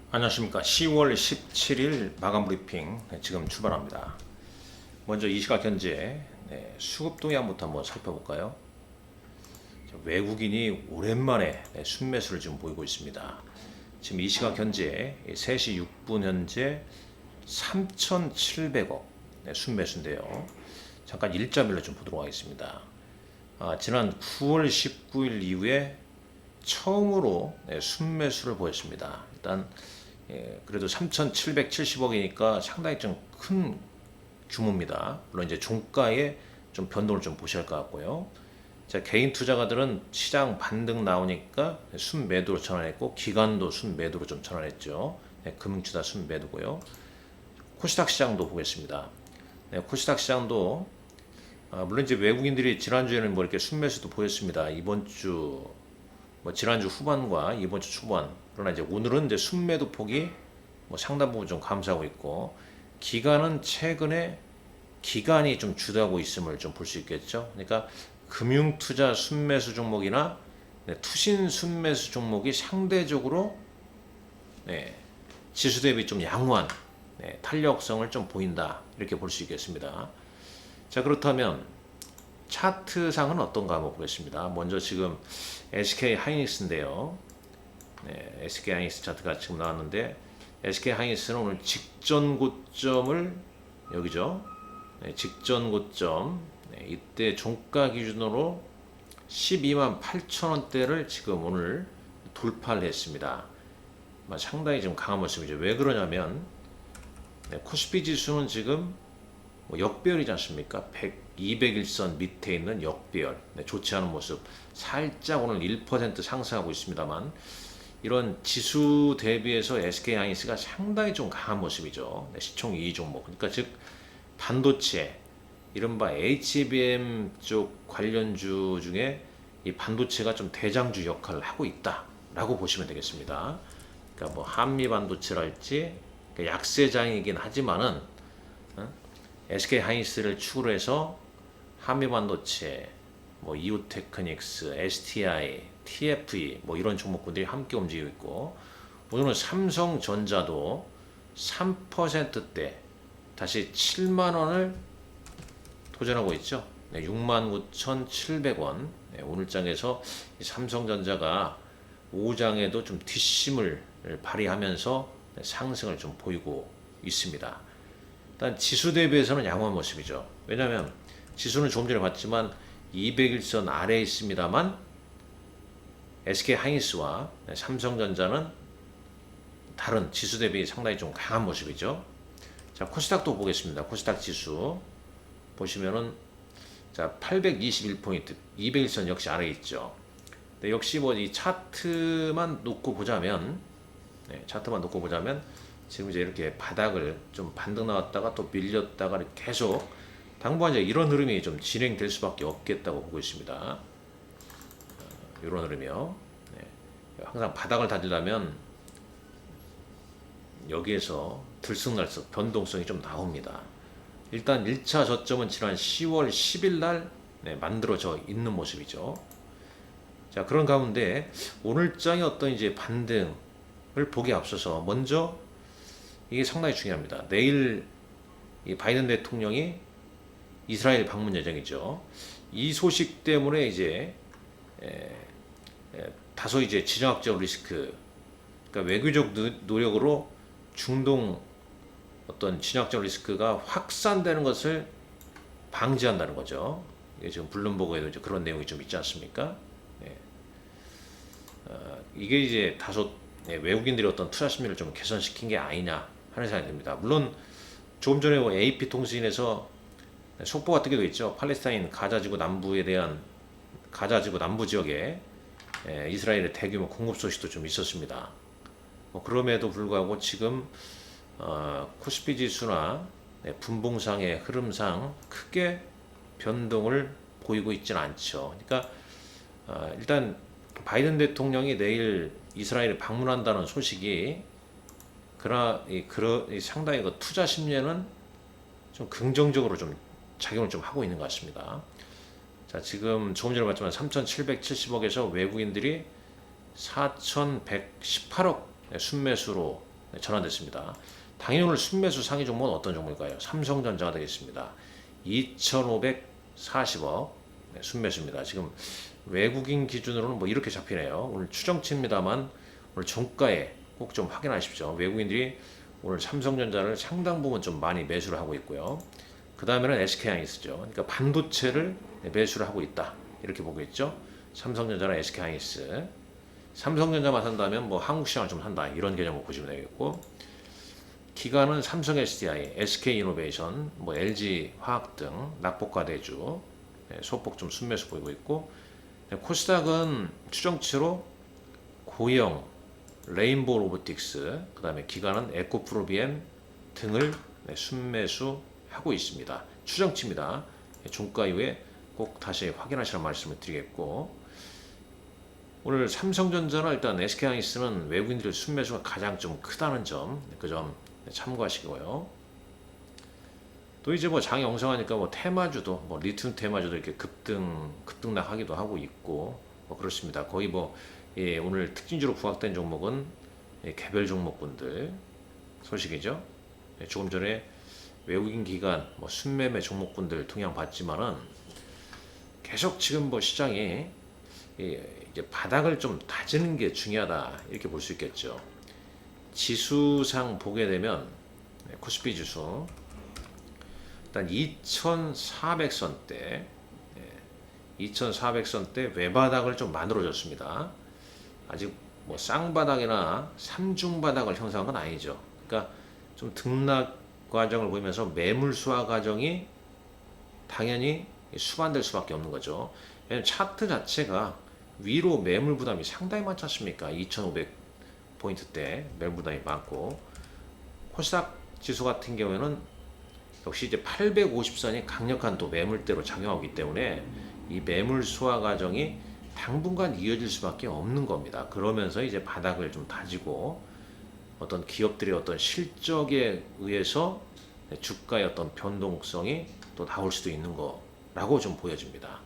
안녕하십니까. 10월 17일 마감 브리핑 지금 출발합니다. 먼저 이 시각 현재 수급 동향부터 한번 살펴볼까요? 외국인이 오랜만에 순매수를 지금 보이고 있습니다. 지금 이 시각 현재 3시 6분 현재 3,700억 순매수인데요. 잠깐 일자별로 좀 보도록 하겠습니다. 지난 9월 19일 이후에 처음으로 순매수를 보였습니다. 일단 그래도 3,770억이니까 상당히 좀 큰 규모입니다. 물론 이제 종가에 좀 변동을 좀 보셔야 할 것 같고요. 자, 개인 투자가들은 시장 반등 나오니까 순매도로 전환했고, 기관도 순매도로 좀 전환했죠. 금융투자 순매도고요. 코스닥 시장도 보겠습니다. 코스닥 시장도 물론 이제 외국인들이 지난주에는 뭐 이렇게 순매수도 보였습니다. 이번 주 지난주 후반과 이번 주 초반. 그러나 이제 오늘은 이제 순매도 폭이 상당 부분 좀 감소하고 있고, 기관은 최근에 기관이 좀 주도하고 있음을 좀 볼 수 있겠죠. 그러니까 금융투자 순매수 종목이나 투신 순매수 종목이 상대적으로 지수 대비 좀 양호한 탄력성을 좀 보인다, 이렇게 볼 수 있겠습니다. 자, 그렇다면 차트상은 어떤가 한번 보겠습니다. 먼저 지금 SK 하이닉스인데요. SK 하이닉스 차트가 지금 나왔는데, SK 하이닉스는 오늘 직전 고점을 여기죠. 직전 고점 이때 종가 기준으로 12만 8천 원대를 지금 오늘 돌파를 했습니다. 상당히 좀 강한 모습이죠. 왜 그러냐면 코스피 지수는 지금 역배열이지 않습니까? 200일선 밑에 있는 역배열, 좋지 않은 모습. 살짝 오늘 1% 상승하고 있습니다만, 이런 지수 대비해서 SK 하이닉스가 상당히 좀 강한 모습이죠. 시총 2위 종목. 그러니까 즉 반도체, 이른바 HBM 쪽 관련주 중에 이 반도체가 좀 대장주 역할을 하고 있다라고 보시면 되겠습니다. 그러니까 뭐 한미 반도체랄지 약세장이긴 하지만은 SK 하이닉스를 축으로 해서 한미 반도체, 이오테크닉스, STI, TFE 이런 종목군들이 함께 움직이고 있고, 오늘은 삼성전자도 3%대 다시 7만 원을 도전하고 있죠. 69,700원. 오늘 장에서 삼성전자가 오장에도 좀 뒷심을 발휘하면서 상승을 좀 보이고 있습니다. 일단 지수 대비해서는 양호한 모습이죠. 왜냐하면 지수는 조금 전에 봤지만 200일선 아래에 있습니다만, SK 하이닉스와 삼성전자는 다른 지수 대비 상당히 좀 강한 모습이죠. 자, 코스닥도 보겠습니다. 코스닥 지수 보시면은 자, 821포인트, 200일선 역시 아래에 있죠. 근데 역시 이 차트만 놓고 보자면, 지금 이제 이렇게 바닥을 좀 반등 나왔다가 또 밀렸다가 계속 당분간 이제 이런 흐름이 좀 진행될 수밖에 없겠다고 보고 있습니다. 이런 흐름이요. 항상 바닥을 다지려면 여기에서 들쑥날쑥 변동성이 좀 나옵니다. 일단 1차 저점은 지난 10월 10일 날 만들어져 있는 모습이죠. 자, 그런 가운데 오늘장의 어떤 이제 반등을 보기 앞서서 먼저 이게 상당히 중요합니다. 내일 이 바이든 대통령이 이스라엘 방문 예정이죠. 이 소식 때문에 이제 다소 이제 지정학적 리스크, 그러니까 외교적 노력으로 중동 어떤 진영적 리스크가 확산되는 것을 방지한다는 거죠. 이게 지금 블룸버그에도 이제 그런 내용이 좀 있지 않습니까? 이게 이제 다소 외국인들이 어떤 투자 심리를 좀 개선시킨 게 아니냐 하는 생각이 듭니다. 물론 조금 전에 AP 통신에서 속보가 뜨기도 있죠. 팔레스타인 가자지구 남부에 대한 가자지구 남부 지역에 이스라엘의 대규모 공급 소식도 좀 있었습니다. 그럼에도 불구하고 지금 코스피 지수나 분봉상의 흐름상 크게 변동을 보이고 있지는 않죠. 그러니까 일단 바이든 대통령이 내일 이스라엘에 방문한다는 소식이 상당히 그 투자 심리에는 좀 긍정적으로 좀 작용을 좀 하고 있는 것 같습니다. 자, 지금 조금 전에 봤지만 3,770억에서 외국인들이 4,118억 순매수로 전환됐습니다. 당일 오늘 순매수 상위 종목은 어떤 종목일까요? 삼성전자가 되겠습니다. 2,540억 순매수입니다. 지금 외국인 기준으로는 뭐 이렇게 잡히네요. 오늘 추정치입니다만 오늘 종가에 꼭 좀 확인하십시오. 외국인들이 오늘 삼성전자를 상당 부분 좀 많이 매수를 하고 있고요. 그 다음에는 SK하이닉스죠. 그러니까 반도체를 매수를 하고 있다. 이렇게 보고 있죠. 삼성전자나 SK하이닉스. 삼성전자만 산다면 뭐 한국 시장을 좀 산다. 이런 개념으로 보시면 되겠고. 기관은 삼성 SDI, SK이노베이션, 뭐 LG화학 등 낙폭과대주 소폭 좀 순매수 보이고 있고, 코스닥은 추정치로 고영, 레인보우 로보틱스, 그 다음에 기관은 에코프로비엠 등을 순매수하고 있습니다. 추정치입니다. 종가 이후에 꼭 다시 확인하시라는 말씀을 드리겠고, 오늘 삼성전자나 일단 SK하이닉스는 외국인들 순매수가 가장 좀 크다는 점, 그 점 참고하시고요. 또 이제 뭐 장이 엉성하니까 뭐 테마주도, 뭐 리튬 테마주도 이렇게 급등락하기도 하고 있고, 뭐 그렇습니다. 거의 뭐 오늘 특징주로 부각된 종목은 개별 종목군들 소식이죠. 조금 전에 외국인 기관 뭐 순매매 종목군들 동향 봤지만은 계속 지금 뭐 시장이 이제 바닥을 좀 다지는 게 중요하다 이렇게 볼 수 있겠죠. 지수상 보게 되면 코스피 지수 일단 2,400선대 2,400선대 외바닥을 좀 만들어줬습니다. 아직 뭐 쌍바닥이나 삼중바닥을 형성한 건 아니죠. 그러니까 좀 등락 과정을 보이면서 매물 수화 과정이 당연히 수반될 수밖에 없는 거죠. 왜냐면 차트 자체가 위로 매물 부담이 상당히 많지 않습니까? 2,500포인트대 매물 부담이 많고, 코스닥 지수 같은 경우에는 역시 이제 850선이 강력한 또 매물대로 작용하고 있기 때문에 이 매물 수화 과정이 당분간 이어질 수밖에 없는 겁니다. 그러면서 이제 바닥을 좀 다지고 어떤 기업들의 어떤 실적에 의해서 주가의 어떤 변동성이 또 나올 수도 있는 거라고 좀 보여집니다.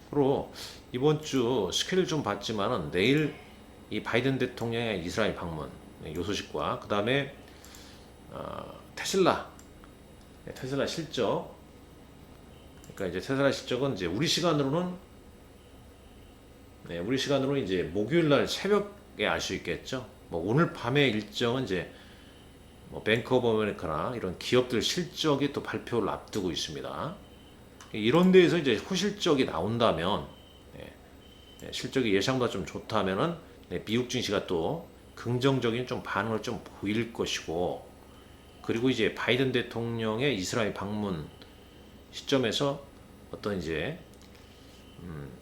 그리고 이번 주 스케줄 좀 봤지만은 내일 이 바이든 대통령의 이스라엘 방문 요 소식과 그 다음에 테슬라 실적, 그러니까 이제 테슬라 실적은 이제 우리 시간으로는 이제 목요일 날 새벽에 알 수 있겠죠. 뭐 오늘 밤의 일정은 이제 뭐 뱅크 오브 아메리카나 이런 기업들 실적이 또 발표를 앞두고 있습니다. 이런 데에서 이제 후실적이 나온다면, 실적이 예상보다 좀 좋다면은 미국 증시가 또 긍정적인 좀 반응을 좀 보일 것이고, 그리고 이제 바이든 대통령의 이스라엘 방문 시점에서 어떤 이제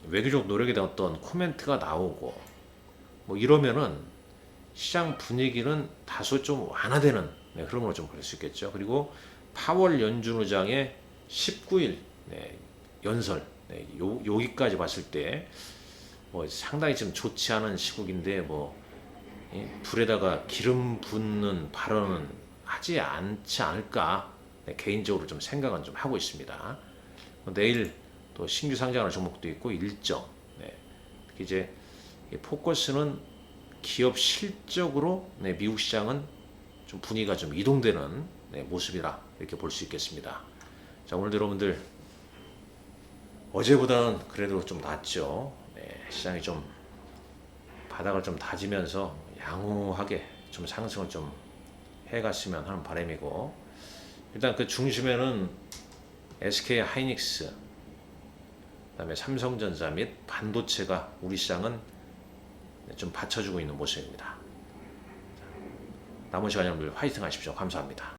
외교적 노력에 대한 어떤 코멘트가 나오고 뭐 이러면은 시장 분위기는 다소 좀 완화되는 그런 걸 좀 볼 수 있겠죠. 그리고 파월 연준 의장의 19일 연설, 여기까지 봤을 때 뭐 상당히 좀 좋지 않은 시국인데 뭐 불에다가 기름 붓는 발언은 하지 않지 않을까, 개인적으로 좀 생각은 좀 하고 있습니다. 내일 또 신규 상장하는 종목도 있고 일정, 특히 이제 포커스는 기업 실적으로 미국 시장은 좀 분위기가 좀 이동되는 모습이라 이렇게 볼 수 있겠습니다. 자, 오늘도 여러분들 어제보다는 그래도 좀 낫죠. 시장이 좀 바닥을 좀 다지면서 양호하게 좀 상승을 좀 해갔으면 하는 바람이고, 일단 그 중심에는 SK 하이닉스, 그다음에 삼성전자 및 반도체가 우리 시장은 좀 받쳐주고 있는 모습입니다. 남은 시간 여러분들 화이팅 하십시오. 감사합니다.